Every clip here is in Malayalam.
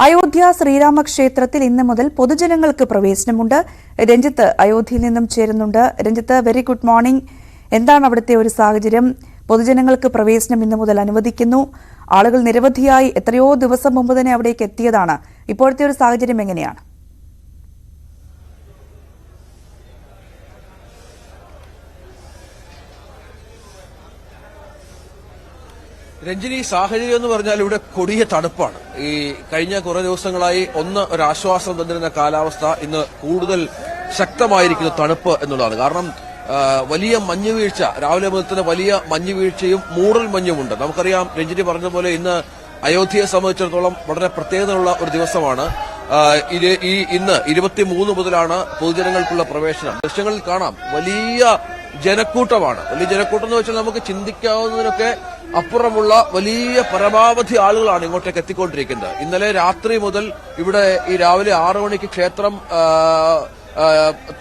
അയോധ്യ ശ്രീരാമക്ഷേത്രത്തിൽ ഇന്ന് മുതൽ പൊതുജനങ്ങൾക്ക് പ്രവേശനമുണ്ട്. രഞ്ജിത്ത് അയോധ്യയിൽ നിന്നും ചേരുന്നുണ്ട്. Ranjith, very good morning. എന്താണ് അവിടുത്തെ ഒരു സാഹചര്യം? പൊതുജനങ്ങൾക്ക് പ്രവേശനം ഇന്ന് മുതൽ അനുവദിക്കുന്നു. ആളുകൾ നിരവധിയായി എത്രയോ ദിവസം മുമ്പ് തന്നെ അവിടേക്ക് എത്തിയതാണ്. ഇപ്പോഴത്തെ ഒരു സാഹചര്യം എങ്ങനെയാണ്? രഞ്ജിനി, സാഹചര്യം എന്ന് പറഞ്ഞാൽ ഇവിടെ കൊടിയ തണുപ്പാണ്. ഈ കഴിഞ്ഞ കുറെ ദിവസങ്ങളായി ഒരു ആശ്വാസം തന്നിരുന്ന കാലാവസ്ഥ ഇന്ന് കൂടുതൽ ശക്തമായിരിക്കുന്ന തണുപ്പ് എന്നുള്ളതാണ്. കാരണം വലിയ മഞ്ഞുവീഴ്ച, രാവിലെ മുതൽ തന്നെ വലിയ മഞ്ഞുവീഴ്ചയും മൂടൽ മഞ്ഞുമുണ്ട്. നമുക്കറിയാം, രഞ്ജിനി പറഞ്ഞതുപോലെ ഇന്ന് അയോധ്യയെ സംബന്ധിച്ചിടത്തോളം വളരെ പ്രത്യേകതയുള്ള ഒരു ദിവസമാണ്. ഇന്ന് 23 മുതലാണ് പൊതുജനങ്ങൾക്കുള്ള പ്രവേശനം. ദൃശ്യങ്ങളിൽ കാണാം, വലിയ ജനക്കൂട്ടമാണ്. വലിയ ജനക്കൂട്ടം എന്ന് വെച്ചാൽ നമുക്ക് ചിന്തിക്കാവുന്നതിനൊക്കെ അപ്പുറമുള്ള വലിയ പരമാവധി ആളുകളാണ് ഇങ്ങോട്ടേക്ക് എത്തിക്കൊണ്ടിരിക്കുന്നത്. ഇന്നലെ രാത്രി മുതൽ ഇവിടെ ഈ രാവിലെ 6 മണിക്ക് ക്ഷേത്രം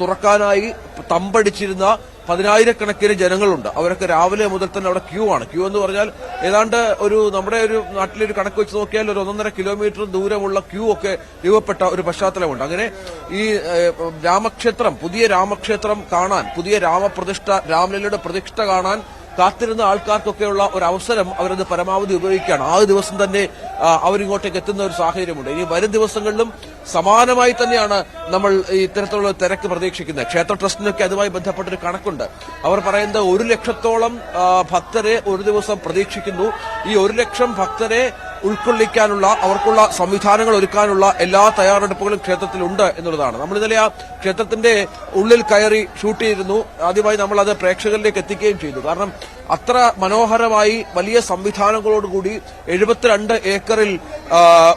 തുറക്കാനായി തമ്പടിച്ചിരുന്ന 10,000-കണക്കിന് ജനങ്ങളുണ്ട്. അവരൊക്കെ രാവിലെ മുതൽ തന്നെ അവിടെ ക്യൂ ആണ്. ക്യൂ എന്ന് പറഞ്ഞാൽ ഏതാണ്ട് നമ്മുടെ ഒരു നാട്ടിലൊരു കണക്ക് വെച്ച് നോക്കിയാൽ ഒരു 1.5 കിലോമീറ്റർ ദൂരമുള്ള ക്യൂ ഒക്കെ രൂപപ്പെട്ട ഒരു പശ്ചാത്തലമുണ്ട്. അങ്ങനെ ഈ രാമക്ഷേത്രം, പുതിയ രാമക്ഷേത്രം കാണാൻ, പുതിയ രാമലീലയുടെ പ്രതിഷ്ഠ കാണാൻ കാത്തിരുന്ന ആൾക്കാർക്കൊക്കെയുള്ള ഒരു അവസരം അവരത് പരമാവധി ഉപയോഗിക്കുകയാണ്. ആ ദിവസം തന്നെ അവരിങ്ങോട്ടേക്ക് എത്തുന്ന ഒരു സാഹചര്യമുണ്ട്. ഇനി വരും ദിവസങ്ങളിലും സമാനമായി തന്നെയാണ് നമ്മൾ ഇത്തരത്തിലുള്ള തിരക്ക് പ്രതീക്ഷിക്കുന്നത്. ക്ഷേത്ര ട്രസ്റ്റിനൊക്കെ അതുമായി ബന്ധപ്പെട്ടൊരു കണക്കുണ്ട്. അവർ പറയുന്നത് 1 ലക്ഷത്തോളം ഭക്തരെ ഒരു ദിവസം പ്രതീക്ഷിക്കുന്നു. ഈ 1 ലക്ഷം ഭക്തരെ ഉൾക്കൊള്ളിക്കാനുള്ള, അവർക്കുള്ള സംവിധാനങ്ങൾ ഒരുക്കാനുള്ള എല്ലാ തയ്യാറെടുപ്പുകളും ക്ഷേത്രത്തിലുണ്ട് എന്നുള്ളതാണ്. നമ്മൾ ഇന്നലെ ആ ക്ഷേത്രത്തിന്റെ ഉള്ളിൽ കയറി ഷൂട്ട് ചെയ്തിരുന്നു. ആദ്യമായി നമ്മൾ അത് പ്രേക്ഷകരിലേക്ക് എത്തിക്കുകയും ചെയ്തു. കാരണം അത്ര മനോഹരമായി വലിയ സംവിധാനങ്ങളോടുകൂടി 72 ഏക്കറിൽ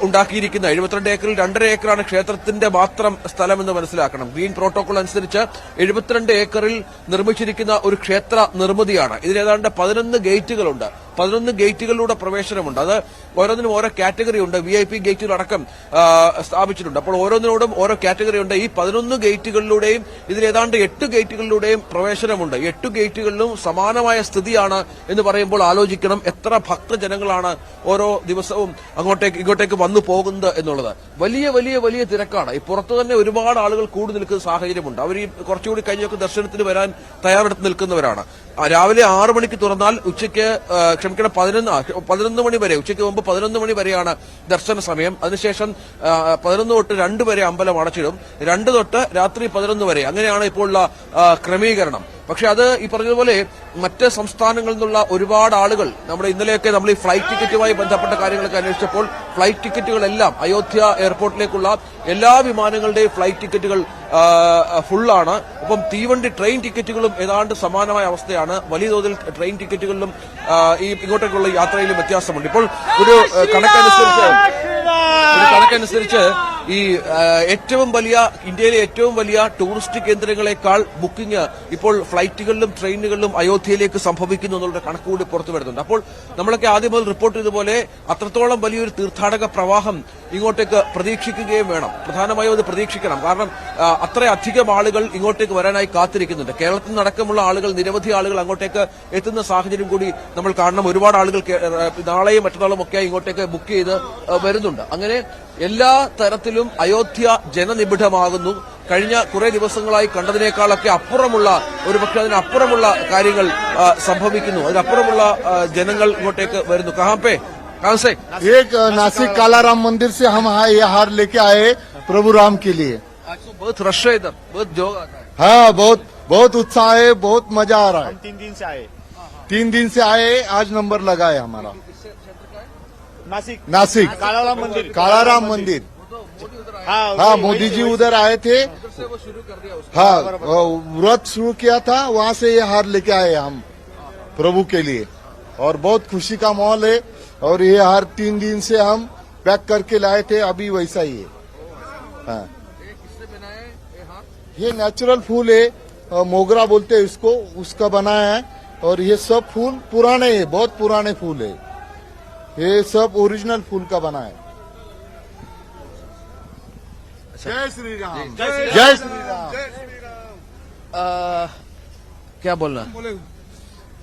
ഉണ്ടാക്കിയിരിക്കുന്ന 72 ഏക്കറിൽ 2.5 ഏക്കറാണ് ക്ഷേത്രത്തിന്റെ മാത്രം സ്ഥലം എന്ന് മനസ്സിലാക്കണം. ഗ്രീൻ പ്രോട്ടോകോൾ അനുസരിച്ച് 72 ഏക്കറിൽ നിർമ്മിച്ചിരിക്കുന്ന ഒരു ക്ഷേത്ര നിർമ്മിതിയാണ്. ഇതിൽ ഏതാണ്ട് 11 ഗേറ്റുകളുണ്ട്. 11 ഗേറ്റുകളിലൂടെ പ്രവേശനമുണ്ട്. അത് ഓരോന്നിനും ഓരോ കാറ്റഗറി ഉണ്ട്. VIP ഗേറ്റുകളടക്കം സ്ഥാപിച്ചിട്ടുണ്ട്. അപ്പോൾ ഓരോന്നിനോടും ഓരോ കാറ്റഗറി ഉണ്ട്. ഈ 11 ഗേറ്റുകളിലൂടെയും ഇതിൽ ഏതാണ്ട് 8 ഗേറ്റുകളിലൂടെയും പ്രവേശനമുണ്ട്. 8 ഗേറ്റുകളിലും സമാനമായ സ്ഥിതിയാണ് എന്ന് പറയുമ്പോൾ ആലോചിക്കണം എത്ര ഭക്തജനങ്ങളാണ് ഓരോ ദിവസവും ഇങ്ങോട്ടേക്ക് വന്നു പോകുന്നത് എന്നുള്ളത്. വലിയ വലിയ വലിയ തിരക്കാണ്. ഈ പുറത്തു തന്നെ ഒരുപാട് ആളുകൾ കൂടി നിൽക്കുന്ന സാഹചര്യമുണ്ട്. അവർ ഈ കുറച്ചുകൂടി കഴിഞ്ഞൊക്കെ ദർശനത്തിന് വരാൻ തയ്യാറെടുത്ത് നിൽക്കുന്നവരാണ്. രാവിലെ 6 മണിക്ക് തുറന്നാൽ ഉച്ചയ്ക്ക് 11 മണി വരെ, ഉച്ചയ്ക്ക് മുമ്പ് 11 മണി വരെയാണ് ദർശന സമയം. അതിനുശേഷം 11 തൊട്ട് 2 വരെ അമ്പലം അടച്ചിടും. 2 തൊട്ട് രാത്രി 11 വരെ. അങ്ങനെയാണ് ഇപ്പോൾ ഉള്ള ക്രമീകരണം. പക്ഷെ അത് ഈ പറഞ്ഞതുപോലെ മറ്റ് സംസ്ഥാനങ്ങളിൽ നിന്നുള്ള ഒരുപാട് ആളുകൾ ഇന്നലെയൊക്കെ നമ്മൾ ഈ ഫ്ലൈറ്റ് ടിക്കറ്റുമായി ബന്ധപ്പെട്ട കാര്യങ്ങളൊക്കെ അന്വേഷിച്ചപ്പോൾ ഫ്ലൈറ്റ് ടിക്കറ്റുകളെല്ലാം അയോധ്യ എയർപോർട്ടിലേക്കുള്ള എല്ലാ വിമാനങ്ങളുടെയും ഫ്ലൈറ്റ് ടിക്കറ്റുകൾ ഫുള്ളാണ്. ഒപ്പം തീവണ്ടി ട്രെയിൻ ടിക്കറ്റുകളും ഏതാണ്ട് സമാനമായ അവസ്ഥയാണ്. വലിയ തോതിൽ ട്രെയിൻ ടിക്കറ്റുകളിലും ഈ ഇങ്ങോട്ടേക്കുള്ള യാത്രയിലും വ്യത്യാസമുണ്ട്. ഇപ്പോൾ ഒരു കണക്കനുസരിച്ച് ഈ ഇന്ത്യയിലെ ഏറ്റവും വലിയ ടൂറിസ്റ്റ് കേന്ദ്രങ്ങളെക്കാൾ ബുക്കിംഗ് ഇപ്പോൾ ഫ്ലൈറ്റുകളിലും ട്രെയിനുകളിലും അയോധ്യയിലേക്ക് സംഭവിക്കുന്നു എന്നുള്ള കണക്കുകൂടി പുറത്തു വരുന്നുണ്ട്. അപ്പോൾ നമ്മളൊക്കെ ആദ്യം മുതൽ റിപ്പോർട്ട് ചെയ്തതുപോലെ അത്രത്തോളം വലിയൊരു തീർത്ഥാടക പ്രവാഹം ഇങ്ങോട്ടേക്ക് പ്രതീക്ഷിക്കുകയും വേണം. പ്രധാനമായും അത് പ്രതീക്ഷിക്കണം. കാരണം അത്രയധികം ആളുകൾ ഇങ്ങോട്ടേക്ക് വരാനായി കാത്തിരിക്കുന്നുണ്ട്. കേരളത്തിൽ നിന്നടക്കമുള്ള ആളുകൾ, നിരവധി ആളുകൾ അങ്ങോട്ടേക്ക് എത്തുന്ന സാഹചര്യം കൂടി നമ്മൾ കാണണം. ഒരുപാട് ആളുകൾ നാളെയും മറ്റന്നാളും ഒക്കെ ഇങ്ങോട്ടേക്ക് ബുക്ക് ചെയ്ത് വരുന്നുണ്ട്. അങ്ങനെ എല്ലാ തരത്തിലും അയോധ്യ ജനനിബിഡമാകുന്നു. കഴിഞ്ഞ കുറെ ദിവസങ്ങളായി കണ്ടതിനേക്കാളൊക്കെ അപ്പുറമുള്ള, ഒരുപക്ഷെ അതിനപ്പുറമുള്ള കാര്യങ്ങൾ സംഭവിക്കുന്നു. അതിനപ്പുറമുള്ള ജനങ്ങൾ ഇങ്ങോട്ടേക്ക് വരുന്നു. कहाँ से? एक नासिक कालाराम मंदिर से हम ये हार लेके आए प्रभु राम के लिए. आज तो बहुत रश है इधर, बहुत जोर आता है. हाँ, बहुत उत्साह है, बहुत मजा आ रहा है. 3 दिन से आए. 3 दिन से आए, आज नंबर लगा है हमारा. नासिक कालाराम मंदिर. हाँ, मोदी जी उधर आए थे. हाँ, व्रत शुरू किया था, वहाँ से ये हार लेके आए हम प्रभु के लिए. और बहुत खुशी का माहौल है. और ये हार 3 दिन से हम पैक करके लाए थे, अभी वैसा ही है. हाँ, ये नेचुरल फूल है, मोगरा बोलते हैं इसको, उसका बनाया है. और ये सब फूल पुराने हैं, बहुत पुराने फूल है. ये सब ओरिजिनल फूल का बना है. जय श्री राम. जय श्री राम. क्या बोलना?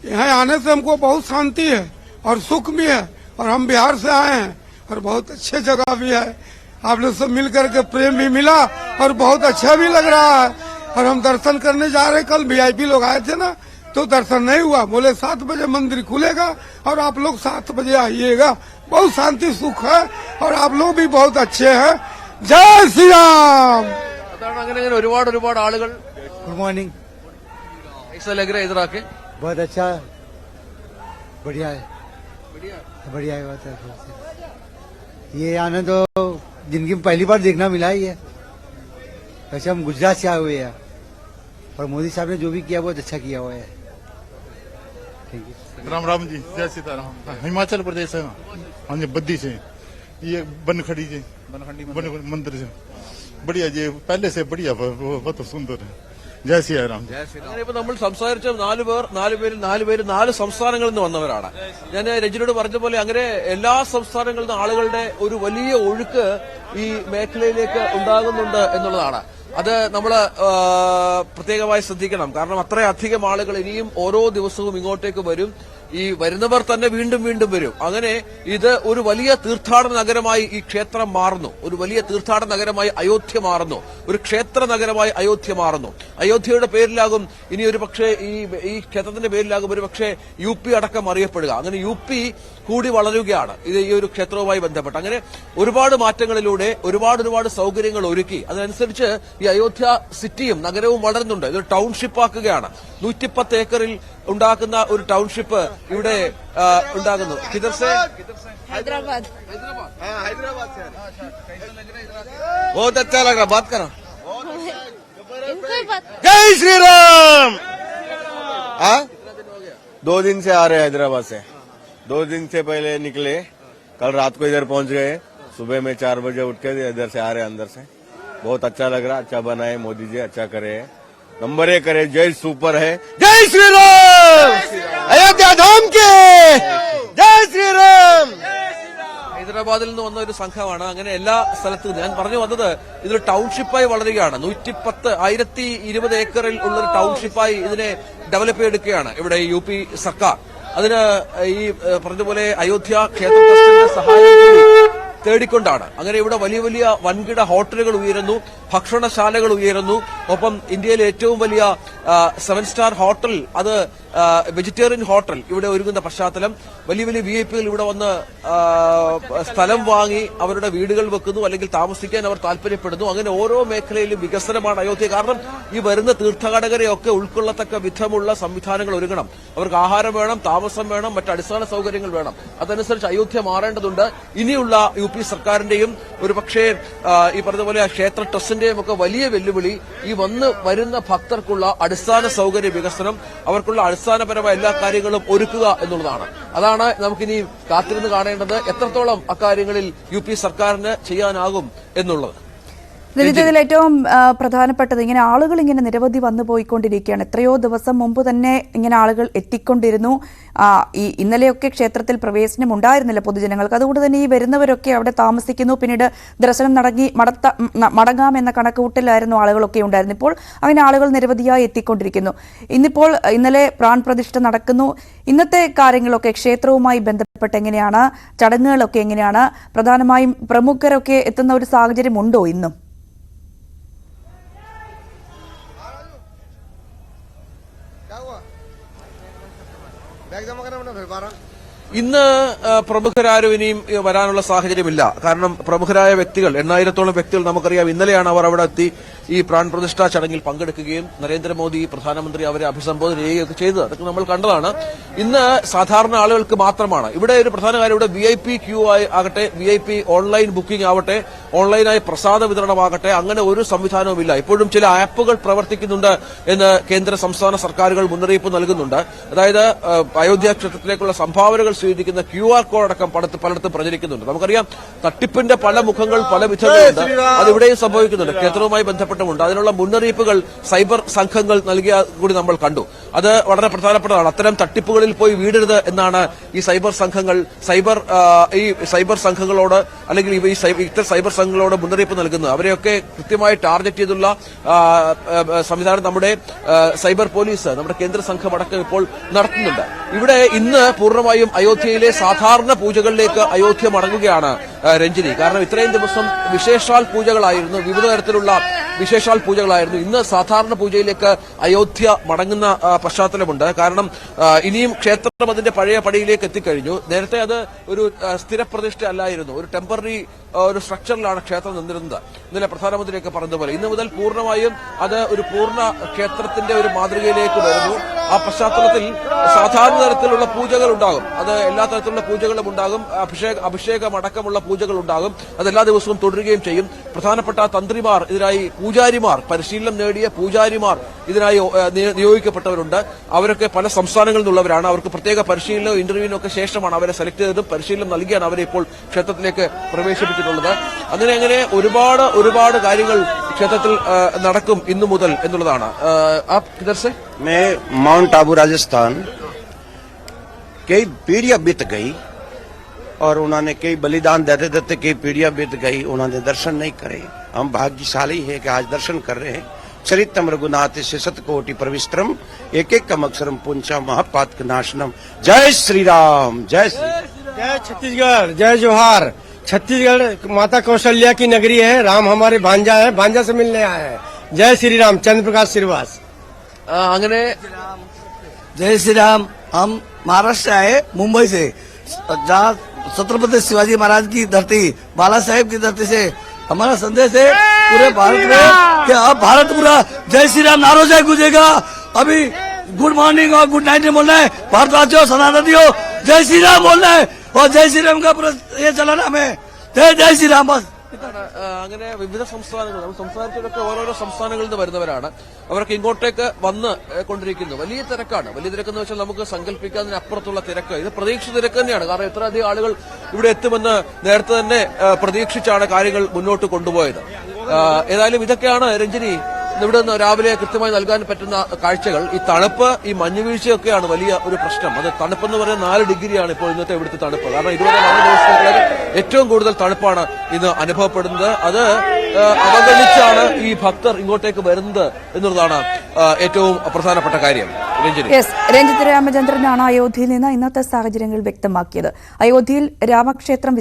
यहाँ आने से हमको बहुत शांति है और सुख भी है. और हम बिहार से आए हैं और बहुत अच्छे जगह भी है. आप लोग सब मिल करके प्रेम भी मिला और बहुत अच्छा भी लग रहा है। और हम दर्शन करने जा रहे, कल VIP लोग आए थे ना, तो दर्शन नहीं हुआ। बोले 7 बजे मंदिर खुलेगा और आप लोग 7 बजे आइएगा। बहुत शांति सुख है और आप लोग भी बहुत अच्छे हैं। जय श्री राम। അതാണ് അങ്ങനെ ഒരുപാട് ആളുകൾ गुड मॉर्निंग। ऐसा लग रहा है इधर आके बहुत अच्छा, बढ़िया है, बढ़िया है, बहुत अच्छा। ये आनंद तो जिंदगी में पहली बार देखना मिला ही है। वैसे हम गुजरात से आए हुए हैं और मोदी साहब ने जो भी किया बहुत अच्छा किया हुआ है। ठीक है। राम राम जी, जय सीताराम। हिमाचल प्रदेश है, हाँ जी, बद्दी से, ये बनखड़ी से, बनखड़ी मंदिर से, बढ़िया जी, पहले से बढ़िया, बहुत सुंदर है। जय सिया राम। അങ്ങനെ ഇപ്പൊ നമ്മൾ സംസാരിച്ച 4 പേര് 4 സംസ്ഥാനങ്ങളിൽ നിന്ന് വന്നവരാണ്. ഞാൻ രഞ്ജിനോട് പറഞ്ഞ പോലെ അങ്ങനെ എല്ലാ സംസ്ഥാനങ്ങളിൽ നിന്നും ആളുകളുടെ ഒരു വലിയ ഒഴുക്ക് ഈ മേഖലയിലേക്ക് ഉണ്ടാകുന്നുണ്ട് എന്നുള്ളതാണ്. അത് നമ്മൾ പ്രത്യേകമായി ശ്രദ്ധിക്കണം. കാരണം അത്രയധികം ആളുകൾ ഇനിയും ഓരോ ദിവസവും ഇങ്ങോട്ടേക്ക് വരും. ഈ വരുന്നവർ തന്നെ വീണ്ടും വീണ്ടും വരും. അങ്ങനെ ഇത് ഒരു വലിയ തീർത്ഥാടന നഗരമായി ഈ ക്ഷേത്രം മാറുന്നു. ഒരു വലിയ തീർത്ഥാടന നഗരമായി അയോധ്യ മാറുന്നു. ഒരു ക്ഷേത്ര നഗരമായി അയോധ്യ മാറുന്നു. അയോധ്യയുടെ പേരിലാകും ഇനി ഒരു പക്ഷേ ഈ ക്ഷേത്രത്തിന്റെ പേരിലാകും ഒരു പക്ഷേ UP അടക്കം അറിയപ്പെടുക. അങ്ങനെ UP കൂടി വളരുകയാണ് ഇത് ഈ ഒരു ക്ഷേത്രവുമായി ബന്ധപ്പെട്ട്. അങ്ങനെ ഒരുപാട് മാറ്റങ്ങളിലൂടെ ഒരുപാട് സൗകര്യങ്ങൾ ഒരുക്കി. അതിനനുസരിച്ച് ഈ അയോധ്യ സിറ്റിയും നഗരവും വളരുന്നുണ്ട്. ഇത് ടൗൺഷിപ്പ് ആക്കുകയാണ്. 110 ഏക്കറിൽ ഉണ്ടാക്കുന്ന ഒരു ടൗൺഷിപ്പ് ഇവിടെ ഉണ്ടാകുന്നു. हैदराबाद बहुत अच्छा लग रहा, बात करो। इनको ही बात जय श्री राम। 2 दिन से आ रहे हैं हैदराबाद से, 2 दिन से पहले निकले, कल रात को इधर पहुंच गए। सुबह में 4 बजे उठ के इधर से आ रहे हैं अंदर से। बहुत अच्छा लग रहा, अच्छा बनाए मोदी जी, अच्छा करे, नंबर 1 करे। जय सुपर है, जय श्री राम। अयोध्या धाम के जय श्री राम। ഹൈദരാബാദിൽ നിന്ന് വന്ന ഒരു സംഘമാണ്. അങ്ങനെ എല്ലാ സ്ഥലത്തും ഞാൻ പറഞ്ഞു വന്നത് ഇതൊരു ടൗൺഷിപ്പായി വളരുകയാണ്. 120 ഏക്കറിൽ ഉള്ളൊരു ടൗൺഷിപ്പായി ഇതിനെ ഡെവലപ്പ് ചെയ്തെടുക്കുകയാണ് ഇവിടെ UP സർക്കാർ. അതിന് ഈ പറഞ്ഞതുപോലെ അയോധ്യ ക്ഷേത്ര ട്രസ്റ്റിന്റെ സഹായം കൂടി തേടിക്കൊണ്ടാണ്. അങ്ങനെ ഇവിടെ വലിയ വൻകിട ഹോട്ടലുകൾ ഉയരുന്നു, ഭക്ഷണശാലകൾ ഉയരുന്നു. ഒപ്പം ഇന്ത്യയിലെ ഏറ്റവും വലിയ 7 സ്റ്റാർ ഹോട്ടൽ, അത് വെജിറ്റേറിയൻ ഹോട്ടൽ ഇവിടെ ഒരുങ്ങുന്ന പശ്ചാത്തലം. വലിയ VIP-കൾ ഇവിടെ വന്ന് സ്ഥലം വാങ്ങി അവരുടെ വീടുകൾ വെക്കുന്നു, അല്ലെങ്കിൽ താമസിക്കാൻ അവർ താല്പര്യപ്പെടുന്നു. അങ്ങനെ ഓരോ മേഖലയിലും വികസനമാണ് അയോധ്യ. കാരണം ഈ വരുന്ന തീർത്ഥാടകരെയൊക്കെ ഉൾക്കൊള്ളത്തക്ക വിധമുള്ള സംവിധാനങ്ങൾ ഒരുങ്ങണം. അവർക്ക് ആഹാരം വേണം, താമസം വേണം, മറ്റ് അടിസ്ഥാന സൗകര്യങ്ങൾ വേണം. അതനുസരിച്ച് അയോധ്യ മാറേണ്ടതുണ്ട്. ഇനിയുള്ള UP സർക്കാരിന്റെയും ഒരു പക്ഷേ ഈ പറഞ്ഞതുപോലെ ക്ഷേത്ര ട്രസ്റ്റിന്റെയും ഒക്കെ വലിയ വെല്ലുവിളി ഈ വരുന്ന ഭക്തർക്കുള്ള അടിസ്ഥാന സൗകര്യ വികസനം, അവർക്കുള്ള അടിസ്ഥാനപരമായ എല്ലാ കാര്യങ്ങളും ഒരുക്കുക എന്നുള്ളതാണ്. അതാണ് നമുക്കിനി കാത്തിരുന്ന് കാണേണ്ടത്, എത്രത്തോളം അക്കാര്യങ്ങളിൽ UP സർക്കാരിന് ചെയ്യാനാകും എന്നുള്ളത്. ഇതിൽ ഏറ്റവും പ്രധാനപ്പെട്ടത് ഇങ്ങനെ ആളുകൾ ഇങ്ങനെ നിരവധി വന്നു പോയിക്കൊണ്ടിരിക്കുകയാണ്. എത്രയോ ദിവസം മുമ്പ് തന്നെ ഇങ്ങനെ ആളുകൾ എത്തിക്കൊണ്ടിരുന്നു. ഈ ഇന്നലെയൊക്കെ ക്ഷേത്രത്തിൽ പ്രവേശനം ഉണ്ടായിരുന്നില്ല പൊതുജനങ്ങൾക്ക്. അതുകൊണ്ട് തന്നെ ഈ വരുന്നവരൊക്കെ അവിടെ താമസിക്കുന്നു. പിന്നീട് ദർശനം മടങ്ങാമെന്ന കണക്കുകൂട്ടലായിരുന്നു ആളുകളൊക്കെ ഉണ്ടായിരുന്നു. ഇപ്പോൾ അങ്ങനെ ആളുകൾ നിരവധിയായി എത്തിക്കൊണ്ടിരിക്കുന്നു. ഇന്നലെ പ്രാൺപ്രതിഷ്ഠ നടക്കുന്നു. ഇന്നത്തെ കാര്യങ്ങളൊക്കെ ക്ഷേത്രവുമായി ബന്ധപ്പെട്ട് എങ്ങനെയാണ്, ചടങ്ങുകളൊക്കെ എങ്ങനെയാണ്, പ്രധാനമായും പ്രമുഖരൊക്കെ എത്തുന്ന ഒരു സാഹചര്യം ഉണ്ടോ ഇന്നും? ഇന്ന് പ്രമുഖരാരും ഇനിയും വരാനുള്ള സാഹചര്യമില്ല. കാരണം പ്രമുഖരായ വ്യക്തികൾ 8000-ഓളം വ്യക്തികൾ നമുക്കറിയാം. ഇന്നലെയാണ് അവർ അവിടെ എത്തി ഈ പ്രാൺപ്രതിഷ്ഠാ ചടങ്ങിൽ പങ്കെടുക്കുകയും നരേന്ദ്രമോദി പ്രധാനമന്ത്രി അവരെ അഭിസംബോധന ചെയ്യുകയൊക്കെ ചെയ്തത്. അതൊക്കെ നമ്മൾ കണ്ടതാണ്. ഇന്ന് സാധാരണ ആളുകൾക്ക് മാത്രമാണ്. ഇവിടെ ഒരു പ്രധാന കാര്യം, ഇവിടെ VIP ക്യൂ ആകട്ടെ, VIP ഓൺലൈൻ ബുക്കിംഗ് ആവട്ടെ, ഓൺലൈനായി പ്രസാദ വിതരണമാകട്ടെ, അങ്ങനെ ഒരു സംവിധാനവുമില്ല. ഇപ്പോഴും ചില ആപ്പുകൾ പ്രവർത്തിക്കുന്നുണ്ട് എന്ന് കേന്ദ്ര സംസ്ഥാന സർക്കാരുകൾ മുന്നറിയിപ്പ് നൽകുന്നുണ്ട്. അതായത് അയോധ്യ ക്ഷേത്രത്തിലേക്കുള്ള സംഭാവനകൾ സ്വീകരിക്കുന്ന QR കോഡ് അടക്കം പലയിടത്തും പ്രചരിക്കുന്നുണ്ട്. നമുക്കറിയാം തട്ടിപ്പിന്റെ പല മുഖങ്ങൾ പല വിധങ്ങളുണ്ട്. അതിവിടെയും സംഭവിക്കുന്നുണ്ട്. ക്ഷേത്രവുമായി ബന്ധപ്പെട്ട പ്രധാനപ്പെട്ടമുണ്ട്. അതിനുള്ള മുന്നറിയിപ്പുകൾ സൈബർ സംഘങ്ങൾ നൽകിയ കൂടി നമ്മൾ കണ്ടു. അത് വളരെ പ്രധാനപ്പെട്ടതാണ്. അത്തരം തട്ടിപ്പുകളിൽ പോയി വീഴരുത് എന്നാണ് ഈ സൈബർ സംഘങ്ങളോട് അല്ലെങ്കിൽ ഇത്തരം സൈബർ സംഘങ്ങളോട് മുന്നറിയിപ്പ് നൽകുന്നത്. അവരെയൊക്കെ കൃത്യമായി ടാർഗറ്റ് ചെയ്തുള്ള സംവിധാനം നമ്മുടെ സൈബർ പോലീസ്, നമ്മുടെ കേന്ദ്ര സംഘമടക്കം ഇപ്പോൾ നടത്തുന്നുണ്ട്. ഇവിടെ ഇന്ന് പൂർണ്ണമായും അയോധ്യയിലെ സാധാരണ പൂജകളിലേക്ക് അയോധ്യ മടങ്ങുകയാണ് രഞ്ജിനി. കാരണം ഇത്രയും ദിവസം വിശേഷാൽ പൂജകളായിരുന്നു, വിവിധ തരത്തിലുള്ള വിശേഷാൽ പൂജകളായിരുന്നു. ഇന്ന് സാധാരണ പൂജയിലേക്ക് അയോധ്യ മടങ്ങുന്ന പശ്ചാത്തലമുണ്ട്. കാരണം ഇനിയും ക്ഷേത്രം അതിന്റെ പഴയ പടിയിലേക്ക് എത്തിക്കഴിഞ്ഞു. നേരത്തെ അത് ഒരു സ്ഥിരപ്രതിഷ്ഠ അല്ലായിരുന്നു, ഒരു ടെമ്പററി ഒരു സ്ട്രക്ചറിലാണ് ക്ഷേത്രം നിന്നിരുന്നത്. ഇന്നലെ പ്രധാനമന്ത്രിയൊക്കെ പറഞ്ഞതുപോലെ ഇന്ന് മുതൽ പൂർണ്ണമായും അത് ഒരു പൂർണ്ണ ക്ഷേത്രത്തിന്റെ ഒരു മാതൃകയിലേക്ക് വരുന്നു. ആ പശ്ചാത്തലത്തിൽ സാധാരണ തരത്തിലുള്ള പൂജകൾ ഉണ്ടാകും, അത് എല്ലാ തരത്തിലുള്ള പൂജകളും ഉണ്ടാകും. അഭിഷേകം അടക്കമുള്ള പൂജകൾ ഉണ്ടാകും. അത് എല്ലാ ദിവസവും തുടരുകയും ചെയ്യും. പ്രധാനപ്പെട്ട തന്ത്രിമാർ ഇതിനായി, പൂജാരിമാർ, പരിശീലനം നേടിയ പൂജാരിമാർ ഇതിനായി നിയോഗിക്കപ്പെട്ടവരുണ്ട്. അവരൊക്കെ പല സംസ്ഥാനങ്ങളിൽ നിന്നുള്ളവരാണ്. അവർക്ക് പ്രത്യേക പരിശീലനവും ഇന്റർവ്യൂവിനും ഒക്കെ ശേഷമാണ് അവരെ സെലക്ട് ചെയ്തതും പരിശീലനം നൽകിയാണ് അവരെ ഇപ്പോൾ ക്ഷേത്രത്തിലേക്ക് പ്രവേശിപ്പിച്ചിട്ടുള്ളത്. അങ്ങനെ ഒരുപാട് കാര്യങ്ങൾ ക്ഷേത്രത്തിൽ നടക്കും ഇന്നു മുതൽ എന്നുള്ളതാണ്. मैं माउंट आबू राजस्थान कई पीढ़ियां बीत गई और उन्होंने कई बलिदान देते देते कई पीढ़ियां बीत गई, उन्होंने दर्शन नहीं करे. हम भाग्यशाली है कि आज दर्शन कर रहे हैं. चरितम रघुनाथ से शतकोटि प्रविष्त्रम एक एक कम अक्षरम पुंचा महापातक नाशनम. जय श्री राम, जय श्री जय छत्तीसगढ़, जय जोहार. छत्तीसगढ़ माता कौशल्या की नगरी है. राम हमारे भांजा है, भांजा से मिलने आए हैं. जय श्री राम. चंद्र प्रकाश श्रीवास. അങ്ങനെ जय श्री राम. हम महाराष्ट्र आए, मुंबई से, जहाँ छत्रपति शिवाजी महाराज की धरती, बाला साहेब की धरती से हमारा संदेश है पूरे भारत में कि अब भारत पूरा जय श्री राम नारों से गूंजेगा. अभी गुड मॉर्निंग और गुड नाइट बोलना है भारतवासियों, सनातनियों. जय श्री राम बोलना है और जय श्री राम का पूरा ये चलाना हमें. जय श्री राम. बस അങ്ങനെ വിവിധ സംസ്ഥാനങ്ങൾ, നമ്മൾ സംസാരിച്ചവരൊക്കെ ഓരോരോ സംസ്ഥാനങ്ങളിൽ നിന്ന് വരുന്നവരാണ്. അവർക്ക് ഇങ്ങോട്ടേക്ക് വന്ന് കൊണ്ടിരിക്കുന്നു. വലിയ തിരക്കാണ്. വലിയ തിരക്കെന്ന് വെച്ചാൽ നമുക്ക് സങ്കല്പിക്കാതിനപ്പുറത്തുള്ള തിരക്ക്. ഇത് പ്രതീക്ഷിച്ച തിരക്ക് തന്നെയാണ്. കാരണം ഇത്രയധികം ആളുകൾ ഇവിടെ എത്തുമെന്ന് നേരത്തെ തന്നെ പ്രതീക്ഷിച്ചാണ് കാര്യങ്ങൾ മുന്നോട്ട് കൊണ്ടുപോയത്. ഏതായാലും ഇതൊക്കെയാണ് രഞ്ജിനി ഇവിടെ നിന്ന് രാവിലെ കൃത്യമായി നൽകാൻ പറ്റുന്ന കാഴ്ചകൾ. ഈ തണുപ്പ്, ഈ മഞ്ഞുവീഴ്ചയൊക്കെയാണ് വലിയ ഒരു പ്രശ്നം. അത് തണുപ്പെന്ന് പറയുന്നത് 4 ഡിഗ്രിയാണ് ഇപ്പോൾ ഇന്നത്തെ ഇവിടുത്തെ തണുപ്പ്. കാരണം ഇതുവരെ 4 ദിവസങ്ങളിൽ ഏറ്റവും കൂടുതൽ തണുപ്പാണ് ഇന്ന് അനുഭവപ്പെടുന്നത്. അത് അവഗണിച്ചാണ് ഈ ഭക്തർ ഇങ്ങോട്ടേക്ക് വരുന്നത് എന്നുള്ളതാണ് ഏറ്റവും പ്രധാനപ്പെട്ട കാര്യം. രഞ്ജിത്ത് രാമചന്ദ്രനാണ് അയോധ്യയിൽ നിന്ന് ഇന്നത്തെ സാഹചര്യങ്ങൾ വ്യക്തമാക്കിയത്. അയോധ്യയിൽ രാമക്ഷേത്രം